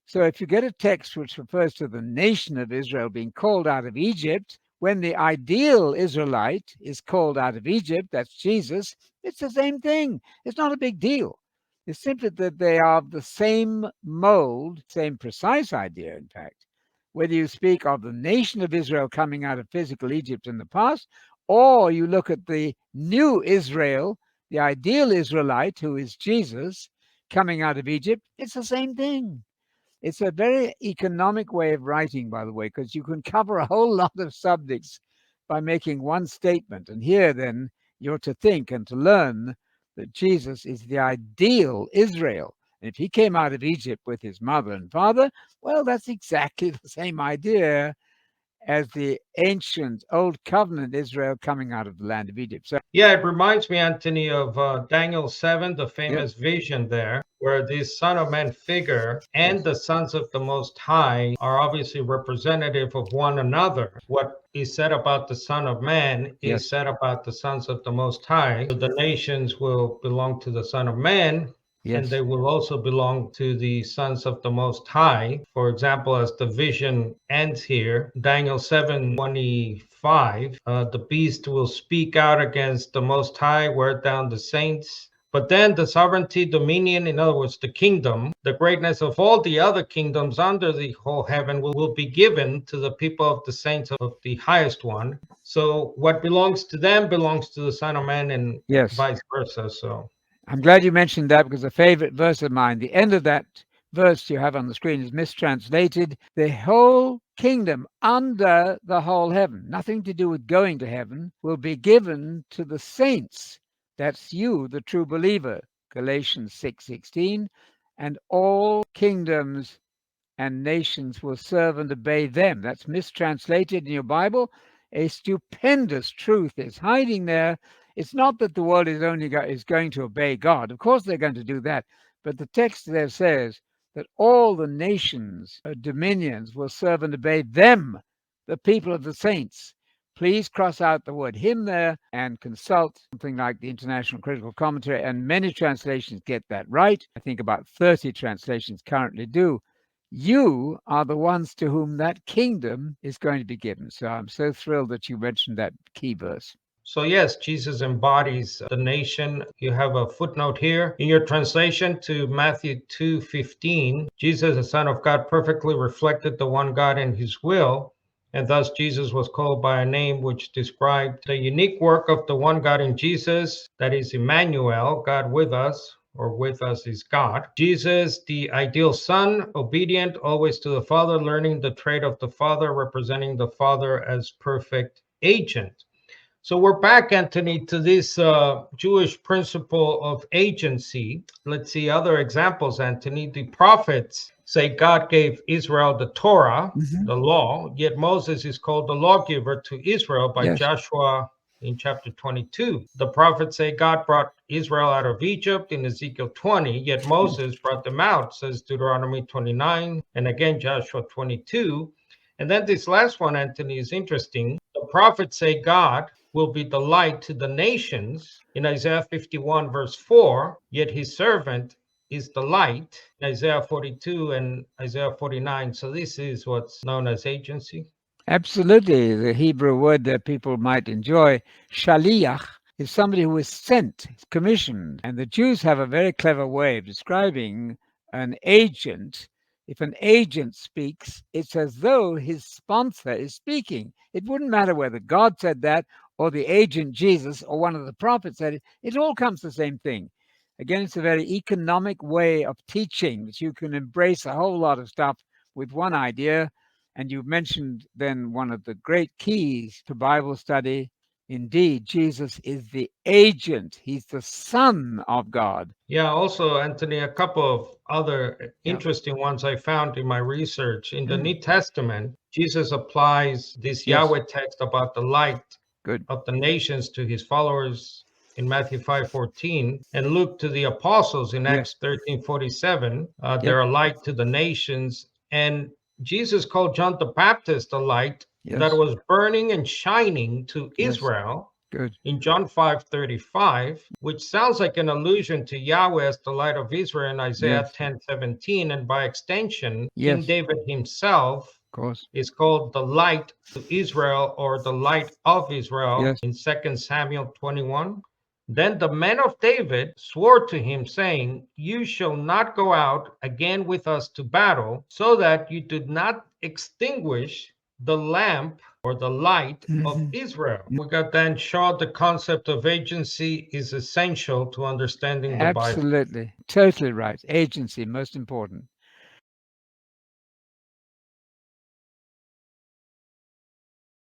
So if you get a text which refers to the nation of Israel being called out of Egypt, when the ideal Israelite is called out of Egypt, that's Jesus, it's the same thing. It's not a big deal. It's simply that they are of the same mold, same precise idea, in fact. Whether you speak of the nation of Israel coming out of physical Egypt in the past, or you look at the new Israel, the ideal Israelite, who is Jesus, coming out of Egypt, it's the same thing. It's a very economic way of writing, by the way, because you can cover a whole lot of subjects by making one statement. And here, then, you're to think and to learn that Jesus is the ideal Israel. And if he came out of Egypt with his mother and father, well, that's exactly the same idea as the ancient Old Covenant Israel coming out of the land of Egypt. So, Yeah, it reminds me, Anthony, of Daniel 7, the yep, famous vision there, where this Son of Man figure and yes, the sons of the Most High are obviously representative of one another. What is said about the Son of Man is yes, said about the sons of the Most High. So the nations will belong to the Son of Man, and they yes, will also belong to the sons of the Most High. For example, as the vision ends here, Daniel 7:25, the beast will speak out against the Most High, wear down the saints. But then the sovereignty, dominion, in other words, the kingdom, the greatness of all the other kingdoms under the whole heaven will be given to the people of the saints of the highest one. So what belongs to them belongs to the Son of Man, and yes. vice versa. So I'm glad you mentioned that because a favorite verse of mine, the end of that verse you have on the screen is mistranslated. The whole kingdom under the whole heaven, nothing to do with going to heaven, will be given to the saints. That's you, the true believer. Galatians 6:16. And all kingdoms and nations will serve and obey them. That's mistranslated in your Bible. A stupendous truth is hiding there. It's not that the world is going to obey God. Of course, they're going to do that. But the text there says that all the nations, dominions, will serve and obey them, the people of the saints. Please cross out the word him there and consult something like the International Critical Commentary. And many translations get that right. I think about 30 translations currently do. You are the ones to whom that kingdom is going to be given. So I'm so thrilled that you mentioned that key verse. So yes, Jesus embodies the nation. You have a footnote here in your translation to Matthew 2:15. Jesus, the Son of God, perfectly reflected the one God in his will, and thus Jesus was called by a name which described the unique work of the one God in Jesus, that is Emmanuel, God with us, or with us is God. Jesus, the ideal Son, obedient always to the Father, learning the trait of the Father, representing the Father as perfect agent. So we're back, Anthony, to this Jewish principle of agency. Let's see other examples, Anthony. The prophets say God gave Israel the Torah, the law, yet Moses is called the lawgiver to Israel by Yes. Joshua in chapter 22. The prophets say God brought Israel out of Egypt in Ezekiel 20, yet Moses brought them out, says Deuteronomy 29, and again Joshua 22. And then this last one, Anthony, is interesting. The prophets say God will be the light to the nations in Isaiah 51, verse 4, yet his servant is the light in Isaiah 42 and Isaiah 49. So this is what's known as agency. Absolutely. The Hebrew word that people might enjoy, shaliach, is somebody who is sent, commissioned. And the Jews have a very clever way of describing an agent. If an agent speaks, it's as though his sponsor is speaking. It wouldn't matter whether God said that or the agent Jesus or one of the prophets said it. It all comes to the same thing. Again, it's a very economic way of teaching that you can embrace a whole lot of stuff with one idea. And you mentioned then one of the great keys to Bible study. Indeed, Jesus is the agent. He's the Son of God. Yeah, also, Anthony, a couple of other Yeah. interesting ones I found in my research. In the Mm. New Testament, Jesus applies this Yes. Yahweh text about the light Good. of the nations to his followers in Matthew 5:14, and Luke to the apostles in Yes. Acts 13:47. Yep. They're a light to the nations. And Jesus called John the Baptist a light that Yes. was burning and shining to Yes. Israel. Good. In John 5:35, which sounds like an allusion to Yahweh as the light of Israel in Isaiah Yes. 10:17, and by extension, King Yes. David himself Of course. is called the light to Israel or the light of Israel Yes. in 2 Samuel 21. Then the men of David swore to him, saying, "You shall not go out again with us to battle, so that you do not extinguish the lamp or the light of Israel." We got then showed the concept of agency is essential to understanding the Bible. Absolutely. Totally right. Agency, most important.